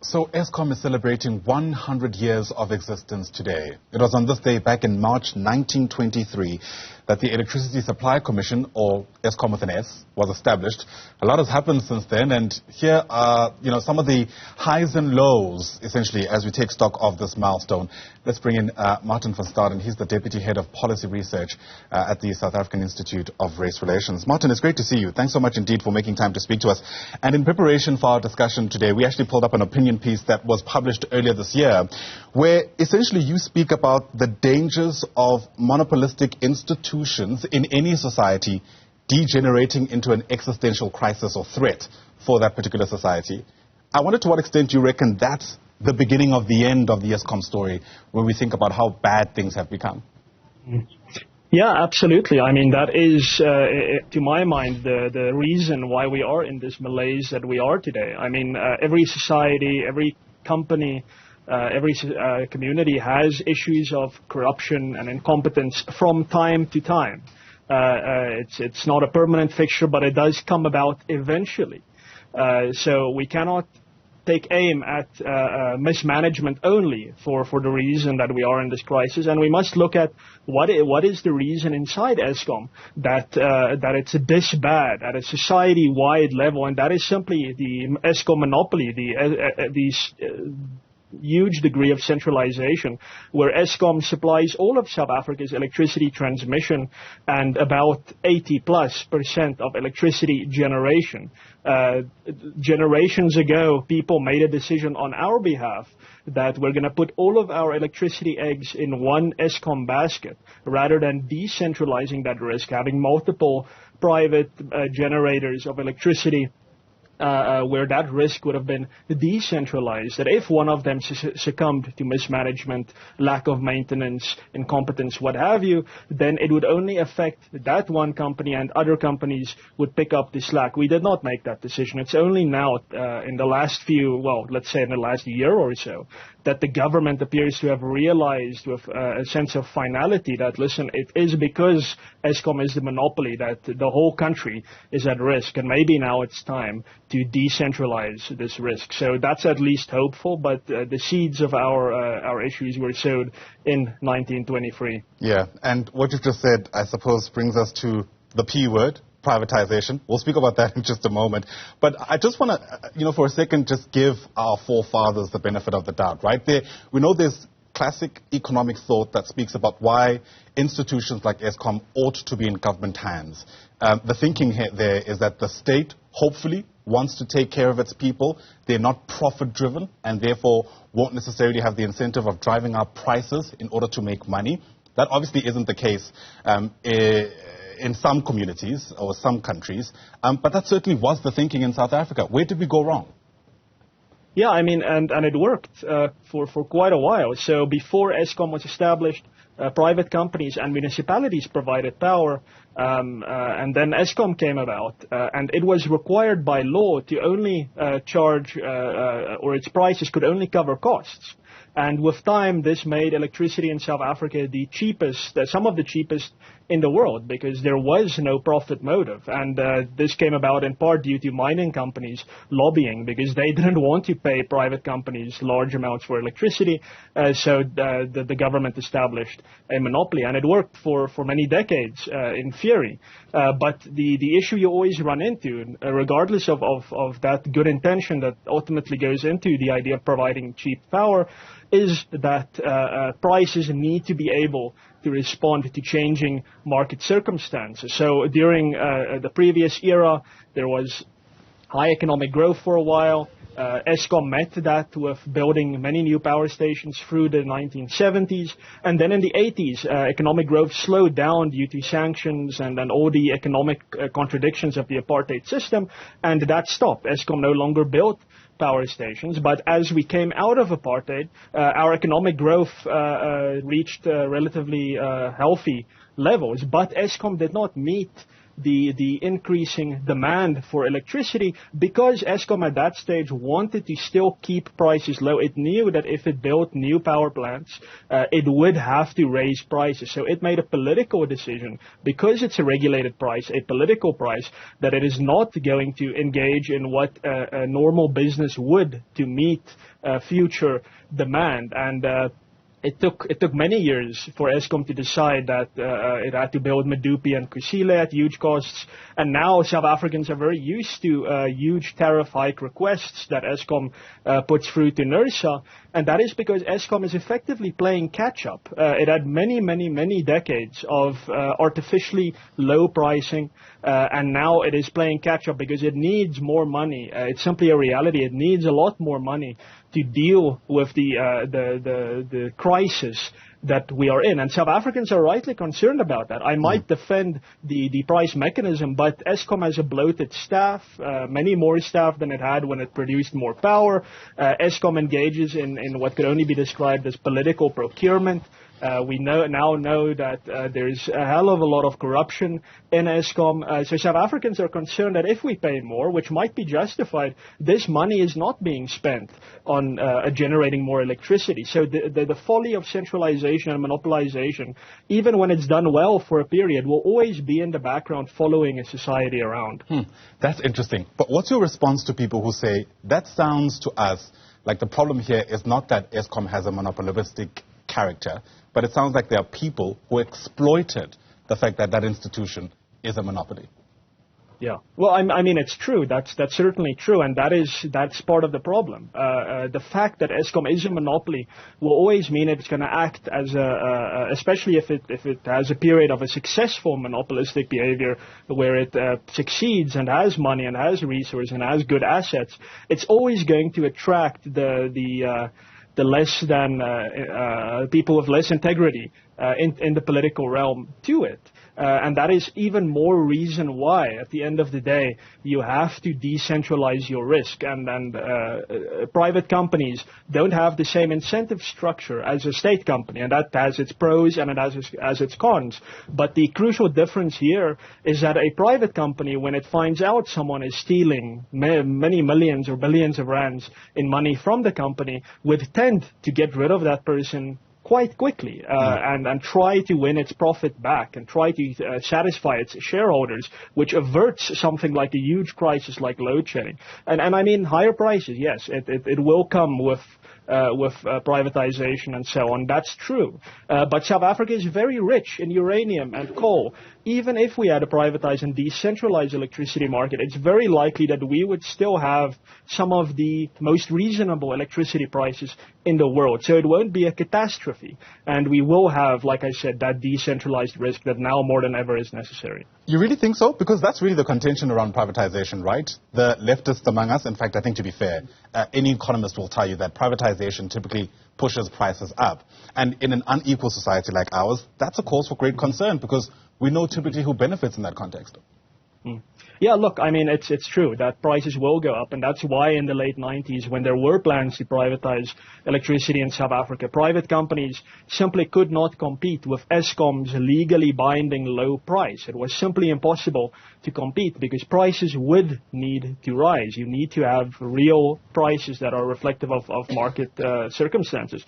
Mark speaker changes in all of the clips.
Speaker 1: So Eskom is celebrating 100 years of existence today. It was on this day back in March 1923 that the Electricity Supply Commission, or Eskom with an S, was established. A lot has happened since then, and here are some of the highs and lows, essentially, as we take stock of this milestone. Let's bring in Martin van Staden. He's the Deputy Head of Policy Research at the South African Institute of Race Relations. Martin, it's great to see you. Thanks so much indeed for making time to speak to us. And in preparation for our discussion today, we actually pulled up an opinion piece that was published earlier this year, where essentially you speak about the dangers of monopolistic institutions in any society degenerating into an existential crisis or threat for that particular society. I wonder to what extent you reckon that's the beginning of the end of the Eskom story when we think about how bad things have become.
Speaker 2: Yeah, absolutely. I mean, that is, to my mind, the reason why we are in this malaise that we are today. I mean, every society, every company, every community has issues of corruption and incompetence from time to time. It's not a permanent fixture, but it does come about eventually. So we cannot take aim at mismanagement only for the reason that we are in this crisis, and we must look at what is the reason inside Eskom that it's this bad at a society-wide level, and that is simply the Eskom monopoly, these huge degree of centralization, where Eskom supplies all of South Africa's electricity transmission and about 80+% of electricity generation. Generations ago, people made a decision on our behalf that we're going to put all of our electricity eggs in one Eskom basket, rather than decentralizing that risk, having multiple private generators of electricity, where that risk would have been decentralized, that if one of them succumbed to mismanagement, lack of maintenance, incompetence, what have you, then it would only affect that one company and other companies would pick up the slack. We did not make that decision. It's only now, in the last let's say in the last year or so, that the government appears to have realized with a sense of finality that, listen, it is because Eskom is the monopoly that the whole country is at risk, and maybe now it's time to decentralize this risk. So that's at least hopeful, but the seeds of our issues were sowed in 1923.
Speaker 1: Yeah, and what you've just said, I suppose, brings us to the P word, privatization. We'll speak about that in just a moment. But I just want to, for a second, just give our forefathers the benefit of the doubt, right? We know there's classic economic thought that speaks about why institutions like Eskom ought to be in government hands. The thinking there is that the state, hopefully, wants to take care of its people. They're not profit-driven and therefore won't necessarily have the incentive of driving up prices in order to make money. That obviously isn't the case in some communities or some countries, but that certainly was the thinking in South Africa. Where did we go wrong?
Speaker 2: Yeah, I mean, and it worked for quite a while. So before Eskom was established, private companies and municipalities provided power, and then Eskom came about, and it was required by law to only charge, or its prices could only cover costs. And with time, this made electricity in South Africa the cheapest, some of the cheapest in the world, because there was no profit motive. And this came about in part due to mining companies lobbying, because they didn't want to pay private companies large amounts for electricity. So the government established a monopoly, and it worked for many decades in theory. But the issue you always run into, regardless of that good intention that ultimately goes into the idea of providing cheap power, is that prices need to be able to respond to changing market circumstances. So during the previous era, there was high economic growth for a while. Eskom met that with building many new power stations through the 1970s. And then in the 80s, economic growth slowed down due to sanctions and all the economic contradictions of the apartheid system. And that stopped. Eskom no longer built power stations. But as we came out of apartheid, our economic growth reached relatively healthy levels. But Eskom did not meet the increasing demand for electricity, because Eskom at that stage wanted to still keep prices low. It knew that if it built new power plants, it would have to raise prices. So it made a political decision, because it's a regulated price, a political price, that it is not going to engage in what a normal business would to meet future demand. And it took many years for Eskom to decide that it had to build Medupi and Kusile at huge costs, and now South Africans are very used to huge tariff hike requests that Eskom puts through to NERSA, and that is because Eskom is effectively playing catch-up. It had many decades of artificially low pricing, and now it is playing catch-up because it needs more money. It's simply a reality. It needs a lot more money to deal with the crisis that we are in. And South Africans are rightly concerned about that. I might defend the price mechanism, but Eskom has a bloated staff, many more staff than it had when it produced more power. Eskom engages in what could only be described as political procurement. We now know that there's a hell of a lot of corruption in Eskom. So South Africans are concerned that if we pay more, which might be justified, this money is not being spent on generating more electricity. So the folly of centralization and monopolization, even when it's done well for a period, will always be in the background following a society around.
Speaker 1: That's interesting. But what's your response to people who say, that sounds to us like the problem here is not that Eskom has a monopolistic character, but it sounds like there are people who exploited the fact that that institution is a monopoly.
Speaker 2: Yeah. Well, I mean, it's true. That's certainly true, and that's part of the problem. The fact that Eskom is a monopoly will always mean it's going to act as especially if it has a period of a successful monopolistic behavior where it succeeds and has money and has resources and has good assets. It's always going to attract the less than people with less integrity in the political realm to it. And that is even more reason why, at the end of the day, you have to decentralize your risk. And private companies don't have the same incentive structure as a state company, and that has its pros and it has its cons. But the crucial difference here is that a private company, when it finds out someone is stealing many millions or billions of rands in money from the company, would tend to get rid of that person quite quickly and try to win its profit back and try to satisfy its shareholders, which averts something like a huge crisis like load shedding. And I mean, higher prices, yes, it will come with privatization and so on. That's true. But South Africa is very rich in uranium and coal. Even if we had a privatized and decentralized electricity market, it's very likely that we would still have some of the most reasonable electricity prices in the world. So it won't be a catastrophe. And we will have, like I said, that decentralized risk that now more than ever is necessary.
Speaker 1: You really think so? Because that's really the contention around privatization, right? The leftists among us, in fact, I think to be fair, any economist will tell you that privatization typically pushes prices up. And in an unequal society like ours, that's a cause for great concern because we know typically who benefits in that context.
Speaker 2: Yeah, look, I mean, it's true that prices will go up, and that's why in the late 90s, when there were plans to privatize electricity in South Africa, private companies simply could not compete with Eskom's legally binding low price. It was simply impossible to compete because prices would need to rise. You need to have real prices that are reflective of market circumstances.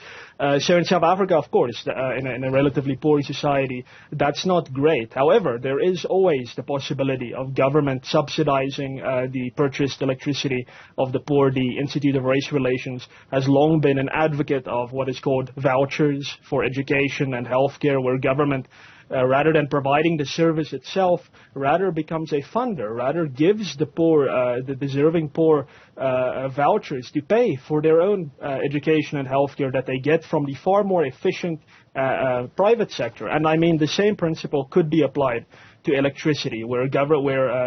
Speaker 2: So in South Africa, of course, in a relatively poor society, that's not great. However, there is always the possibility of government subsidizing the purchased electricity of the poor. The Institute of Race Relations has long been an advocate of what is called vouchers for education and healthcare, where government, rather than providing the service itself, rather becomes a funder, rather gives the poor, the deserving poor, vouchers to pay for their own education and healthcare that they get from the far more efficient private sector. And I mean, the same principle could be applied to electricity, where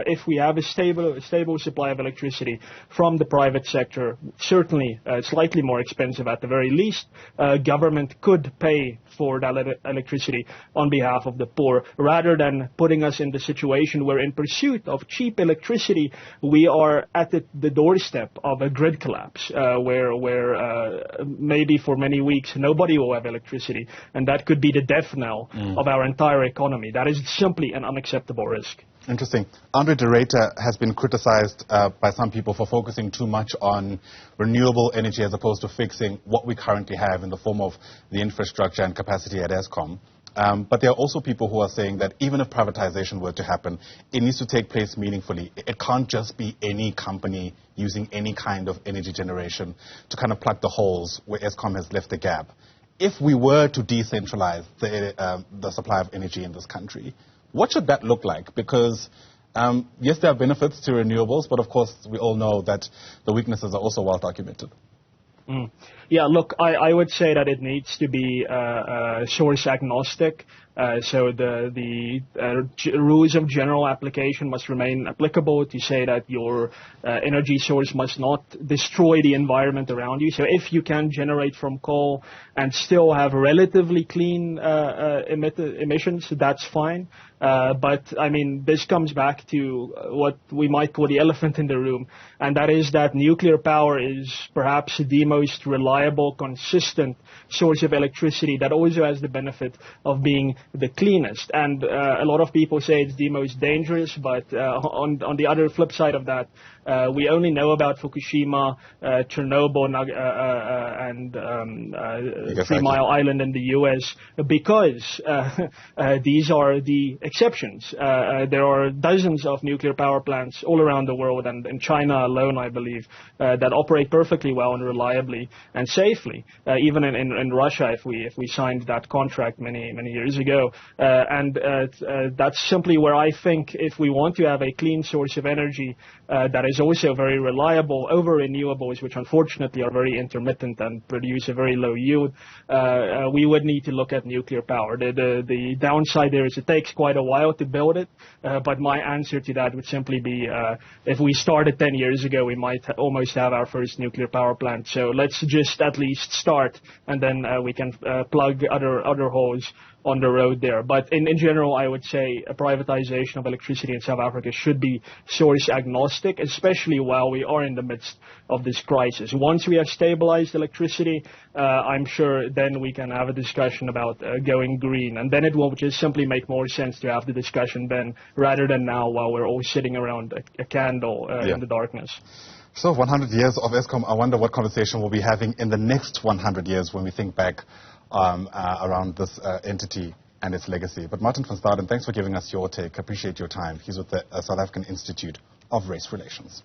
Speaker 2: if we have a stable supply of electricity from the private sector, certainly slightly more expensive at the very least, government could pay for that electricity on behalf of the poor, rather than putting us in the situation where in pursuit of cheap electricity, we are at the doorstep of a grid collapse, where maybe for many weeks nobody will have electricity, and that could be the death knell of our entire economy. That is simply an unacceptable unacceptable risk.
Speaker 1: Interesting. Andre de Ruyter has been criticized by some people for focusing too much on renewable energy as opposed to fixing what we currently have in the form of the infrastructure and capacity at Eskom. But there are also people who are saying that even if privatization were to happen, it needs to take place meaningfully. It can't just be any company using any kind of energy generation to kind of plug the holes where Eskom has left a gap. If we were to decentralize the supply of energy in this country, what should that look like? Because, yes, there are benefits to renewables, but of course we all know that the weaknesses are also well documented.
Speaker 2: Yeah, look, I would say that it needs to be source agnostic. So the rules of general application must remain applicable to say that your energy source must not destroy the environment around you. So if you can generate from coal and still have relatively clean emissions, that's fine. But, I mean, this comes back to what we might call the elephant in the room, and that is that nuclear power is perhaps the most reliable, consistent source of electricity that also has the benefit of being the cleanest. And a lot of people say it's the most dangerous, but on the other flip side of that, we only know about Fukushima, Chernobyl, and 3 Mile Island in the U.S. because these are the exceptions. There are dozens of nuclear power plants all around the world, and in China alone, I believe, that operate perfectly well and reliably and safely. Even in Russia, if we signed that contract many years ago, and that's simply where I think if we want to have a clean source of energy that is also very reliable over renewables, which unfortunately are very intermittent and produce a very low yield, we would need to look at nuclear power. The downside there is it takes quite a while to build it, but my answer to that would simply be if we started 10 years ago, we might almost have our first nuclear power plant. So let's just at least start, and then we can plug other holes on the road there. But in general, I would say a privatization of electricity in South Africa should be source agnostic, especially while we are in the midst of this crisis. Once we have stabilized electricity, I'm sure then we can have a discussion about going green. And then it will just simply make more sense to have the discussion then rather than now while we're all sitting around a candle in the darkness.
Speaker 1: So 100 years of Eskom, I wonder what conversation we'll be having in the next 100 years when we think back around this entity and its legacy. But Martin van Staden, thanks for giving us your take. Appreciate your time. He's with the South African Institute of Race Relations.